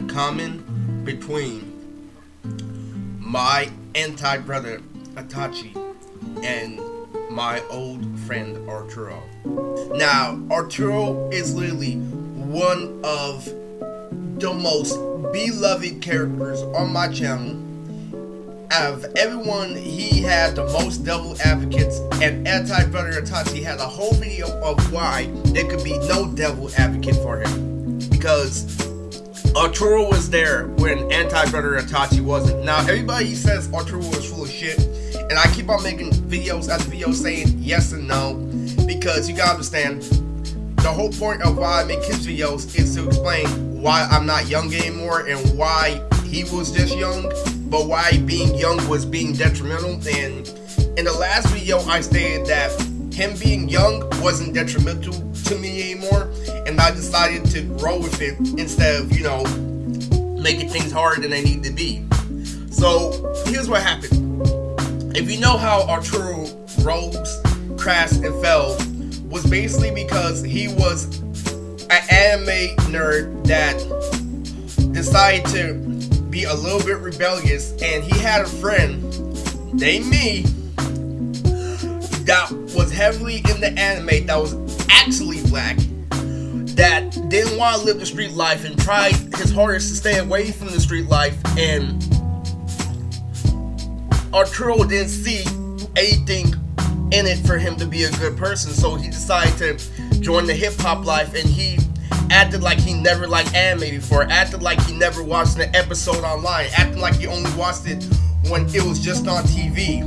common between my anti-brother Itachi and my old friend Arturo. Now, Arturo is literally one of the most beloved characters on my channel. Out of everyone, he had the most devil advocates, and anti-brother Itachi had a whole video of why there could be no devil advocate for him. Because Arturo was there when anti-brother Itachi wasn't. Now, everybody says Arturo was full of shit, and I keep on making videos after videos saying yes and no, because you gotta understand, the whole point of why I make his videos is to explain why I'm not young anymore and why he was just young, but why being young was being detrimental. And in the last video, I stated that him being young wasn't detrimental to me anymore, and I decided to roll with it instead of, making things harder than they need to be. So here's what happened. If you know how Arturo rose, crashed, and fell, was basically because he was an anime nerd that decided to be a little bit rebellious, and he had a friend named me that was heavily in the anime, that was actually black, that didn't want to live the street life and tried his hardest to stay away from the street life. And Arturo didn't see anything in it for him to be a good person, so he decided to join the hip-hop life, and he acted like he never liked anime before, acted like he never watched an episode online, acting like he only watched it when it was just on TV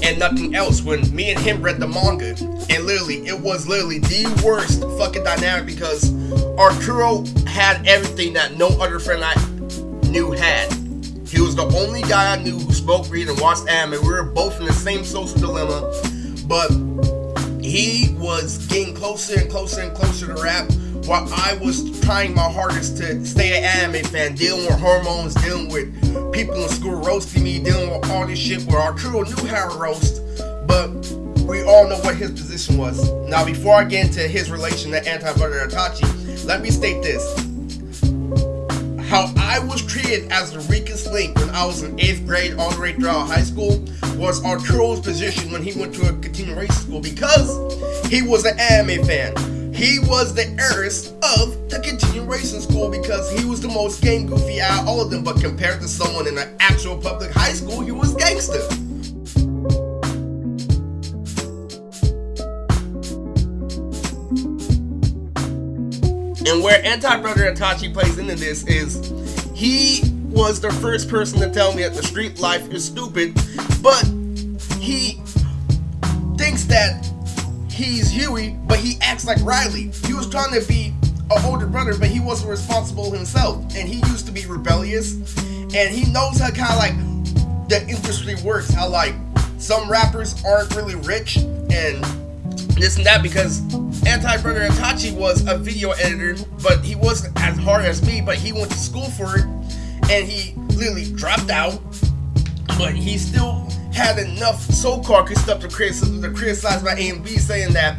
and nothing else, when me and him read the manga. And literally, it was literally the worst fucking dynamic, because Arturo had everything that no other friend I knew had. He was the only guy I knew who spoke, read, and watched anime. We were both in the same social dilemma, but he was getting closer and closer and closer to rap, while I was trying my hardest to stay an anime fan, dealing with hormones, dealing with people in school roasting me, dealing with all this shit where Arturo knew how to roast, but we all know what his position was. Now, before I get into his relation to anti-brother Itachi, let me state this. How I was treated as the weakest link when I was in 8th grade all the way throughout high school was Arturo's position when he went to a continuation school, because he was an anime fan. He was the heiress of the continuation school because he was the most gang goofy out of all of them, but compared to someone in an actual public high school, he was gangster. And where anti-brother Itachi plays into this is he was the first person to tell me that the street life is stupid, but he thinks that he's Huey, but he acts like Riley. He was trying to be an older brother, but he wasn't responsible himself, and he used to be rebellious, and he knows how kind of like the industry works, how like some rappers aren't really rich and this and that, because anti-brother Itachi was a video editor, but he wasn't as hard as me, but he went to school for it, and he literally dropped out, but he still had enough so-called good stuff to criticize my A and B, saying that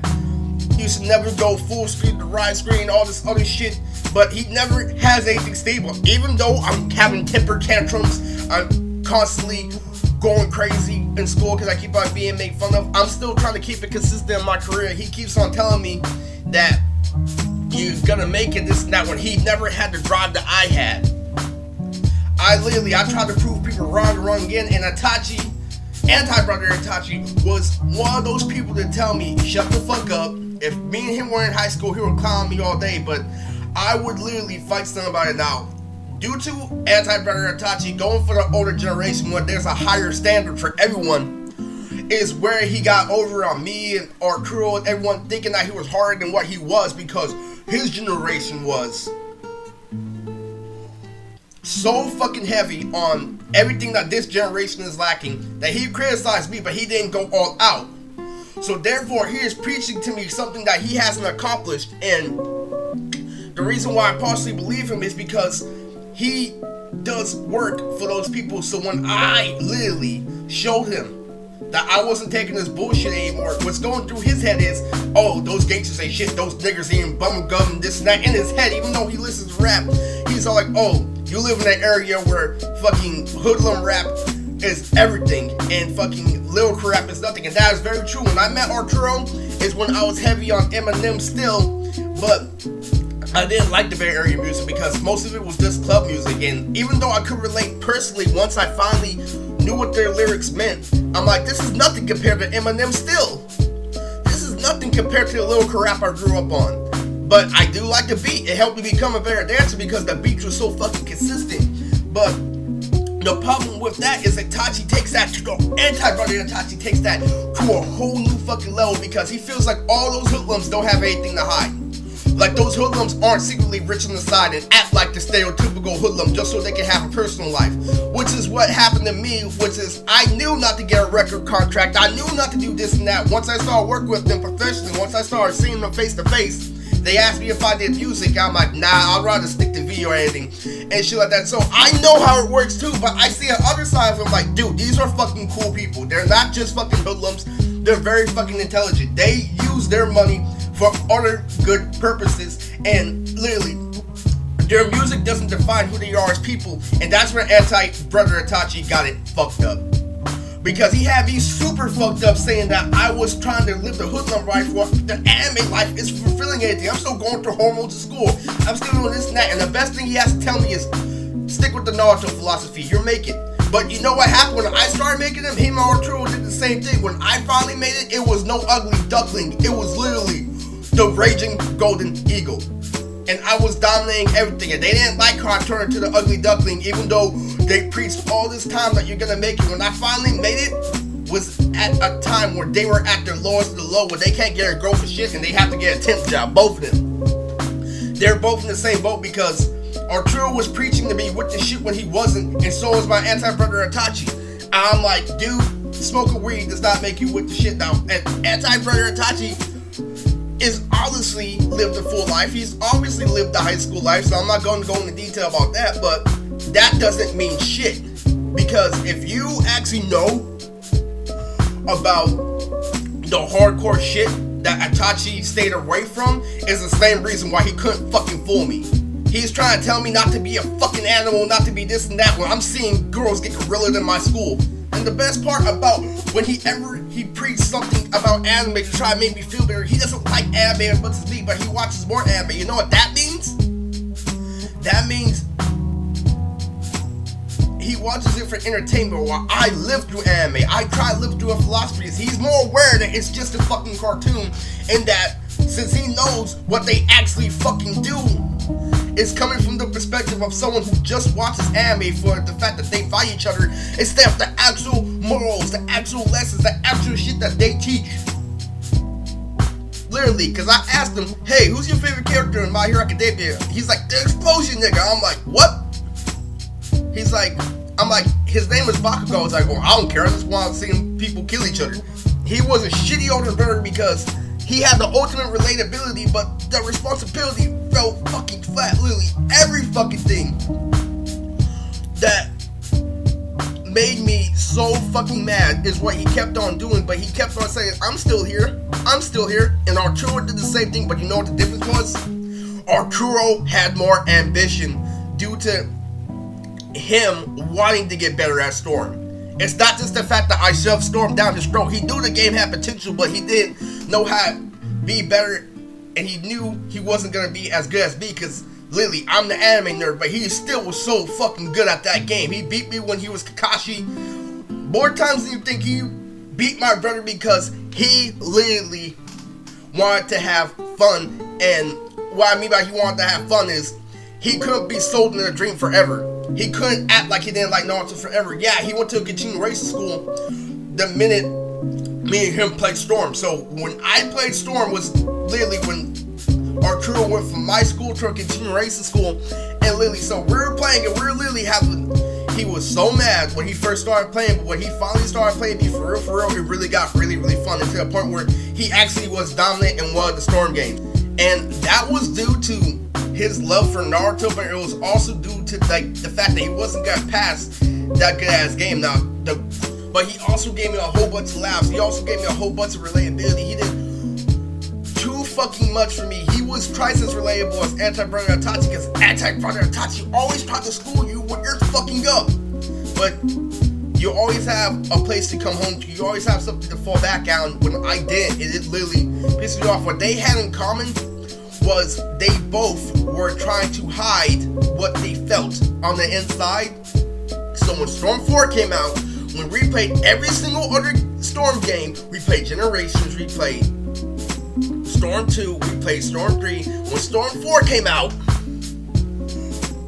you should never go full screen to ride screen, all this other shit, but he never has anything stable. Even though I'm having temper tantrums, I'm constantly going crazy in school because I keep on being made fun of, I'm still trying to keep it consistent in my career. He keeps on telling me that you're gonna make it, this and that, when he never had the drive that I had. I tried to prove people wrong again, and Itachi, anti-brother Itachi, was one of those people that tell me, shut the fuck up. If me and him were in high school, he would clown me all day, but I would literally fight somebody now. Due to anti-brother Itachi going for the older generation, where there's a higher standard for everyone, is where he got over on me and Arturo and everyone thinking that he was harder than what he was, because his generation was so fucking heavy on everything that this generation is lacking that he criticized me, but he didn't go all out. So therefore, he is preaching to me something that he hasn't accomplished, and the reason why I partially believe him is because he does work for those people. So when I literally showed him that I wasn't taking this bullshit anymore. What's going through his head is, oh, those gangsters ain't shit, those niggers ain't bum gum and this and that. In his head, even though he listens to rap, he's all like, oh, you live in an area where fucking hoodlum rap is everything and fucking lyrical rap is nothing. And that is very true. When I met Arturo is when I was heavy on Eminem still, but I didn't like the Bay Area music because most of it was just club music. And even though I could relate personally, once I finally knew what their lyrics meant, I'm like, this is nothing compared to Eminem still. This is nothing compared to the lyrical rap I grew up on. But I do like the beat. It helped me become a better dancer because the beats were so fucking consistent. But the problem with that is that Itachi takes that to the anti-brother. Itachi takes that to a whole new fucking level because he feels like all those hoodlums don't have anything to hide. Like those hoodlums aren't secretly rich on the side and act like the stereotypical hoodlum just so they can have a personal life. Which is what happened to me, which is I knew not to get a record contract. I knew not to do this and that. Once I started working with them professionally, once I started seeing them face to face, they asked me if I did music. I'm like, nah, I'd rather stick to video editing and shit like that. So I know how it works too, but I see the other side of them like, dude, these are fucking cool people. They're not just fucking hoodlums. They're very fucking intelligent. They use their money for other good purposes, and literally, their music doesn't define who they are as people, and that's where anti-brother Itachi got it fucked up. Because he had me super fucked up saying that I was trying to live the hoodlum life while the anime life is fulfilling anything. I'm still going through hormones in school. I'm still doing this and that, and the best thing he has to tell me is, stick with the Naruto philosophy, you'll make it. But you know what happened when I started making them? Him and Arturo did the same thing. When I finally made it, it was no ugly duckling. It was literally the raging golden eagle, and I was dominating everything. And they didn't like how I turned into the ugly duckling, even though they preached all this time that you're gonna make it. When I finally made it, was at a time where they were at their lowest of the low, where they can't get a girl for shit and they have to get a temp job. Both of them, they're both in the same boat because Arturo was preaching to be with the shit when he wasn't, and so was my anti-brother Itachi. I'm like, dude, smoking weed does not make you with the shit now. And anti-brother Itachi is obviously lived a full life. He's obviously lived the high school life, so I'm not going to go into detail about that, but that doesn't mean shit. Because if you actually know about the hardcore shit that Itachi stayed away from, is the same reason why he couldn't fucking fool me. He's trying to tell me not to be a fucking animal, not to be this and that, when I'm seeing girls get gorillaed in my school. And the best part about when he preached something about anime to try to make me feel better, he doesn't like anime as much as me, but he watches more anime. You know what that means? That means he watches it for entertainment while I live through anime. I try to live through a philosophy. He's more aware that it's just a fucking cartoon, and that since he knows what they actually fucking do, it's coming from the perspective of someone who just watches anime for the fact that they fight each other instead of the actual morals, the actual lessons, the actual shit that they teach. Literally, because I asked him, hey, who's your favorite character in My Hero Academia? He's like, the explosion nigga. I'm like, what? He's like, I'm like, his name is Bakugo. I was like, well, I don't care. I just want to see people kill each other. He was a shitty older brother because he had the ultimate relatability, but the responsibility fell fucking flat. Literally, every fucking thing that made me so fucking mad is what he kept on doing, but he kept on saying, I'm still here, I'm still here. And Arturo did the same thing, but you know what the difference was? Arturo had more ambition due to him wanting to get better at Storm. It's not just the fact that I shoved Storm down his throat. He knew the game had potential, but he didn't know how to be better, and he knew he wasn't gonna be as good as me, because literally, I'm the anime nerd, but he still was so fucking good at that game. He beat me when he was Kakashi more times than you think. He beat my brother because he literally wanted to have fun, and what I mean by he wanted to have fun is he couldn't be sold in a dream forever. He couldn't act like he didn't like Naruto forever. Yeah, he went to a continuation school the minute me and him played Storm. So when I played Storm was literally when Arturo went from my school to a continuation school, and literally, so we were playing and we were literally having, he was so mad when he first started playing, but when he finally started playing me for real, it really got really fun, and to the point where he actually was dominant in one of the Storm games. And that was due to his love for Naruto, but it was also due to like the fact that he wasn't gonna pass that good ass game. Now, the but he also gave me a whole bunch of laughs. He also gave me a whole bunch of relatability. He did too fucking much for me. He was twice as relatable as Anti-Brother Itachi, because Anti-Brother Itachi always tried to school you when you're fucking up. But you always have a place to come home to. You always have something to fall back on. When I did, it literally pissed me off. What they had in common was they both were trying to hide what they felt on the inside. So when Storm 4 came out, when we played every single other Storm game, we played Generations, we played Storm 2, we played Storm 3. When Storm 4 came out,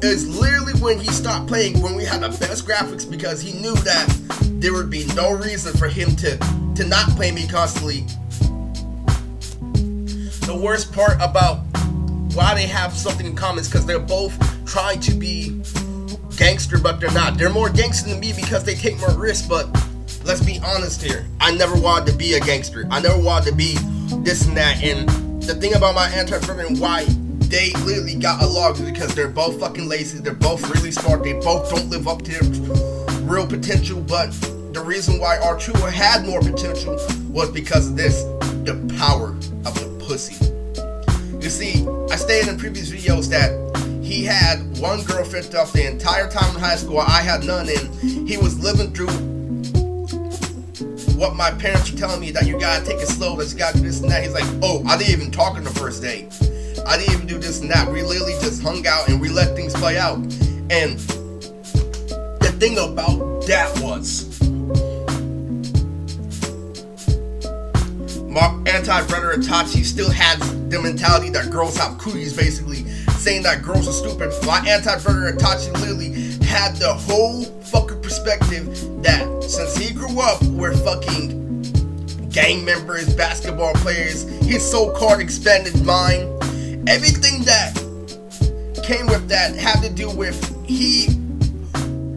is literally when he stopped playing, when we had the best graphics, because he knew that there would be no reason for him to not play me constantly. The worst part about why they have something in common is because they're both trying to be gangster, but they're not. They're more gangster than me because they take more risks, but let's be honest here. I never wanted to be a gangster. I never wanted to be this and that. And the thing about my anti-brother and why they literally got along is because they're both fucking lazy. They're both really smart. They both don't live up to their real potential. But the reason why Arturo had more potential was because of this, the power of the pussy. You see, I stated in previous videos that he had one girlfriend throughout the entire time in high school. I had none, and he was living through what my parents were telling me, that you gotta take it slow, that you gotta do this and that. He's like, oh, I didn't even talk on the first date. I didn't even do this and that. We literally just hung out and we let things play out. And the thing about that was, my anti-brother Itachi still had the mentality that girls have cooties, basically saying that girls are stupid. My anti-brother Itachi literally had the whole fucking perspective that since he grew up with fucking gang members, basketball players, his so-called expanded mind, everything that came with that had to do with he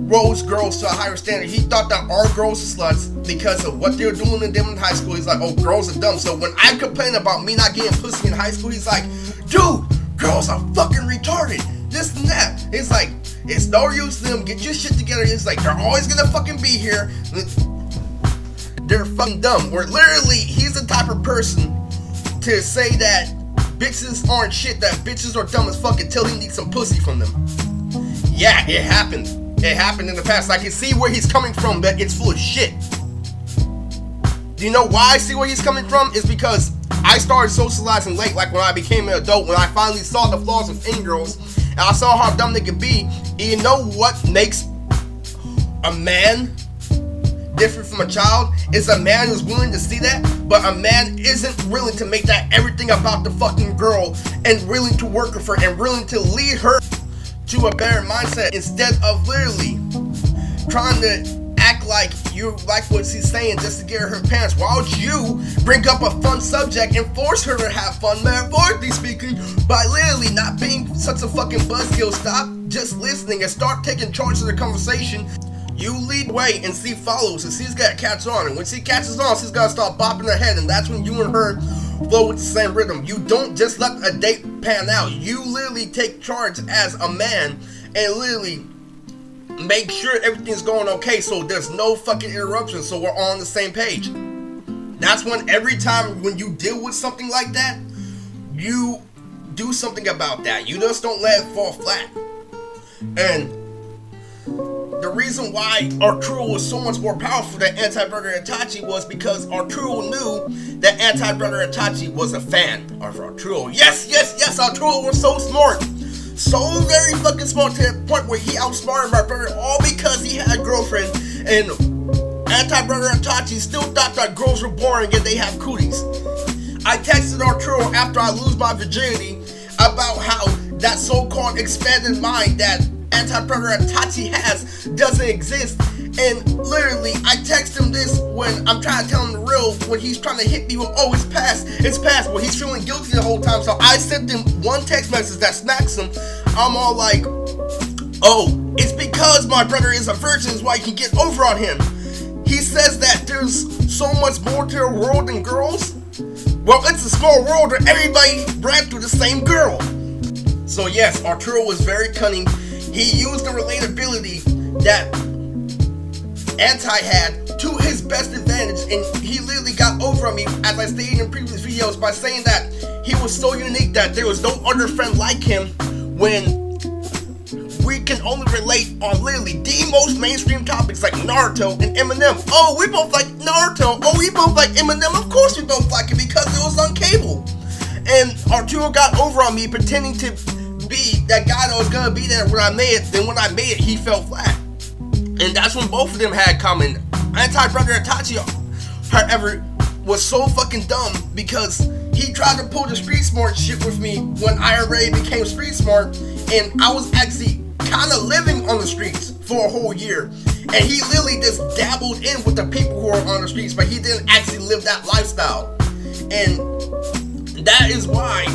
rose girls to a higher standard. He thought that our girls are sluts because of what they were doing in them in high school. He's like, oh, girls are dumb. So when I complain about me not getting pussy in high school, he's like, dude, girls are fucking retarded. This and that. It's like, it's no use to them. Get your shit together. It's like, they're always gonna fucking be here. They're fucking dumb. Where literally, he's the type of person to say that bitches aren't shit, that bitches are dumb as fuck until he needs some pussy from them. Yeah, it happened. It happened in the past. I can see where he's coming from, but it's full of shit. Do you know why I see where he's coming from? It's because I started socializing late, like when I became an adult, when I finally saw the flaws within girls, and I saw how dumb they could be. And you know what makes a man different from a child? Is a man who's willing to see that, but a man isn't willing to make that everything about the fucking girl, and willing to work with her, and willing to lead her to a better mindset, instead of literally trying to act like you like what she's saying just to get her pants. Why would you bring up a fun subject and force her to have fun, metaphorically speaking, by literally not being such a fucking buzzkill? Stop just listening and start taking charge of the conversation. You lead the way and she follows, and she's got to catch on, and when she catches on, she's got to start bopping her head, and that's when you and her flow with the same rhythm. You don't just let a date pan out. You literally take charge as a man and literally make sure everything's going okay, so there's no fucking interruptions, so we're all on the same page. That's when every time when you deal with something like that, you do something about that. You just don't let it fall flat. And the reason why Arturo was so much more powerful than Anti-Brother Itachi was because Arturo knew that Anti-Brother Itachi was a fan of Arturo. Yes, Arturo was so smart. So very fucking smart, to the point where he outsmarted my brother, all because he had a girlfriend, and Anti-Brother Itachi still thought that girls were boring and they have cooties. I texted Arturo after I lose my virginity about how that so-called expanded mind that Anti-Brother Itachi has doesn't exist, and literally I text him this when I'm trying to tell him the real, when he's trying to hit me with, oh, it's past, well, he's feeling guilty the whole time. So I sent him one text message that smacks him. I'm all like, oh, it's because my brother is a virgin is why you can get over on him. He says that there's so much more to the world than girls. Well, it's a small world where everybody ran through the same girl. So yes, Arturo was very cunning. He used the relatability that Anti had to his best advantage, and he literally got over on me, as I stated in previous videos, by saying that he was so unique that there was no other friend like him, when we can only relate on literally the most mainstream topics like Naruto and Eminem. Oh, we both like Naruto. Oh, we both like Eminem. Of course we both like it because it was on cable. And Arturo got over on me pretending to be that guy that was gonna be there when I made it. Then when I made it, he fell flat. And that's when both of them had common. Anti-brother Itachi, however, was so fucking dumb because he tried to pull the street smart shit with me when I already became street smart, and I was actually kind of living on the streets for a whole year, and he literally just dabbled in with the people who are on the streets, but he didn't actually live that lifestyle. And that is why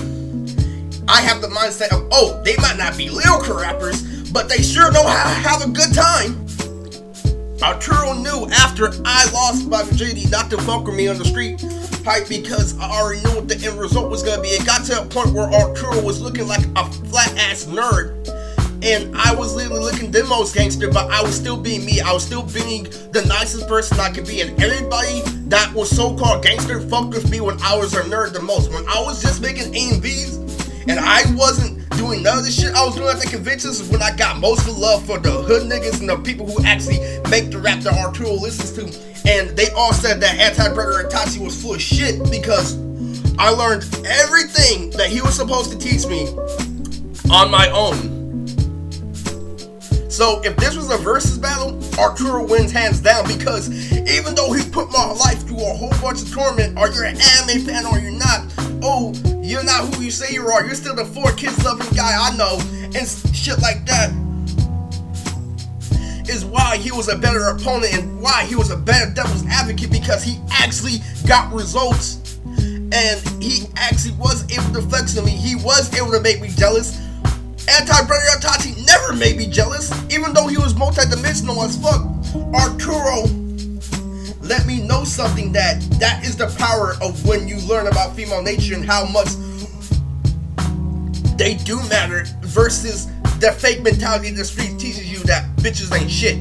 I have the mindset of, oh, they might not be lyrical rappers, but they sure know how to have a good time. Arturo knew after I lost my virginity not to fuck with me on the street hype, because I already knew what the end result was gonna be. It got to a point where Arturo was looking like a flat ass nerd, and I was literally looking the most gangster, but I was still being me. I was still being the nicest person I could be, and everybody that was so-called gangster fucked with me when I was a nerd the most. When I was just making AMVs and I wasn't doing none of the shit I was doing at the conventions, is when I got most of the love for the hood niggas and the people who actually make the rap that Arturo listens to. And they all said that Anti-Brother Itachi was full of shit because I learned everything that he was supposed to teach me on my own. So if this was a versus battle, Arturo wins hands down, because even though he put my life through a whole bunch of torment, or you're an anime fan or you're not, oh, you're not who you say you are, you're still the 4 kids loving guy I know, and shit like that, is why he was a better opponent and why he was a better devil's advocate, because he actually got results and he actually was able to flex on me. He was able to make me jealous. Anti-Brother Itachi never made me jealous, even though he was multi-dimensional as fuck. Arturo let me know something, that is the power of when you learn about female nature and how much they do matter, versus the fake mentality the street teaches you that bitches ain't shit.